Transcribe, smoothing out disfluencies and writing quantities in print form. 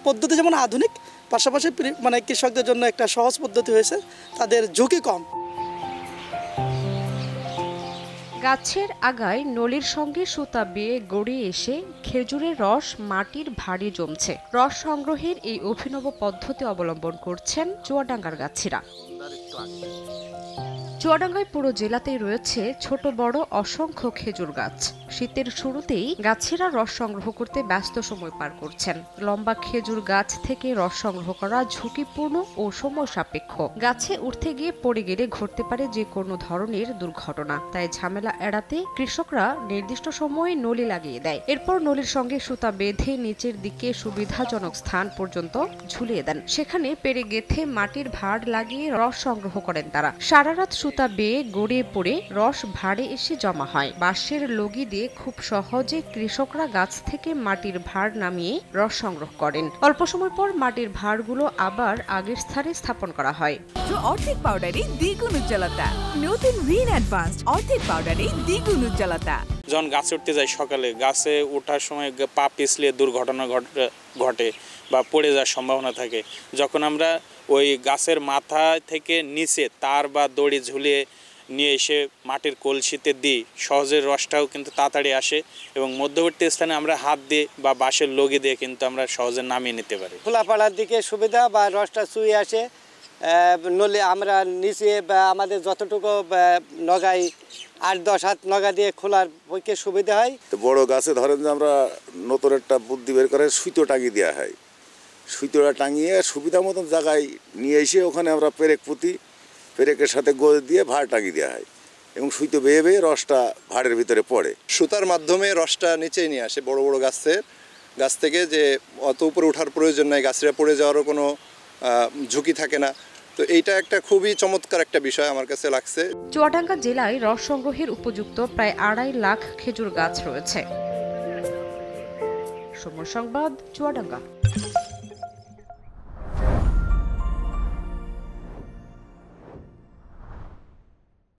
পদ্ধতি যেমন আধুনিক, পাশাপাশি মানে কৃষকদের জন্য একটা সহজ পদ্ধতি হয়েছে, তাদের ঝুঁকি কম। গাছের আগায় নলির সঙ্গে সুতা বেয়ে গড়িয়ে এসে খেজুরের রস মাটির ভাঁড়ে জমছে। রস সংগ্রহের এই অভিনব পদ্ধতি অবলম্বন করছেন চুয়াডাঙ্গার গাছিরা। চুয়াডাঙ্গায় পুরো জেলাতেই রয়েছে ছোট বড় অসংখ্য খেজুর গাছ। শীতের শুরুতেই গাছিরা রস সংগ্রহ করতে ব্যস্ত সময় পার করছেন। লম্বা খেজুর গাছ থেকে রস সংগ্রহ করা ঝুঁকিপূর্ণ ও সময় সাপেক্ষ। গাছে উঠতে গিয়ে পড়ে গেলে ঘটতে পারে যে কোনো ধরনের দুর্ঘটনা। তাই ঝামেলা এড়াতে কৃষকরা নির্দিষ্ট সময়ে নলি লাগিয়ে দেয়। এরপর নলির সঙ্গে সুতা বেঁধে নিচের দিকে সুবিধাজনক স্থান পর্যন্ত ঝুলিয়ে দেন। সেখানে পেরে গেথে মাটির ভাঁড় লাগিয়ে রস সংগ্রহ করেন তারা। সারা রাত সুতা বেয়ে গড়িয়ে পড়ে রস ভাঁড়ে এসে জমা হয়। বাঁশের লগি দিয়ে খুব সহজে কৃষকরা গাছ থেকে মাটির ভাঁড় নামিয়ে রস সংগ্রহ করেন। অল্প সময় পর মাটির ভাঁড়গুলো আবার আগের স্থানে স্থাপন করা হয়। অর্ধেক পাউডারে দ্বিগুণ উজ্জ্বলতা। নতুন রিন অ্যাডভান্সড অর্ধেক পাউডারে দ্বিগুণ উজ্জ্বলতা। যখন গাছে উঠতে যাই সকালে, গাছে ওঠার সময় পা পিছলে দুর্ঘটনা ঘটে বা পড়ে যাওয়ার সম্ভাবনা থাকে। যখন আমরা ওই গাছের মাথা থেকে নিচে তার বা দড়ি ঝুলিয়ে নিয়ে এসে মাটির কলসিতে দিই, সহজে রসটাও কিন্তু তাড়াতাড়ি আসে এবং মধ্যবর্তী স্থানে আমরা হাত দিয়ে বা বাঁশের লগি দিয়ে কিন্তু আমরা সহজে নামিয়ে নিতে পারি। খোলাপাড়ার দিকে সুবিধা বা রসটা চুয়ে আসে, নলে আমরা নিচে বা আমাদের যতটুকু নগাই 8-10 হাত নগা দিয়ে খোলার পক্ষে সুবিধা হয়। তো বড় গাছে ধরেন যে আমরা নতুন একটা বুদ্ধি বের করে সুতো টাঙিয়ে দেওয়া হয়। সুতোটা টাঙিয়ে সুবিধা মতন জায়গায় নিয়ে এসে ওখানে আমরা পেরেক পুঁতি, পেরেকের সাথে গোল দিয়ে ভাঁড় টাঙিয়ে দেওয়া হয় এবং সুতো বেয়ে বেয়ে রসটা ভাঁড়ের ভিতরে পড়ে। সুতার মাধ্যমে রসটা নিচে নিয়ে আসে বড় বড় গাছ থেকে, যে অত উপরে ওঠার প্রয়োজন নাই, গাছটা পড়ে যাওয়ারও কোনো ঝুঁকি থাকে না। তো এইটা একটা খুবই চমৎকার একটা বিষয় আমার কাছে লাগছে। চুয়াডাঙ্গা জেলায় রস সংগ্রহের উপযুক্ত প্রায় 2.5 লাখ খেজুর গাছ রয়েছে। সময় সংবাদ, চুয়াডাঙ্গা।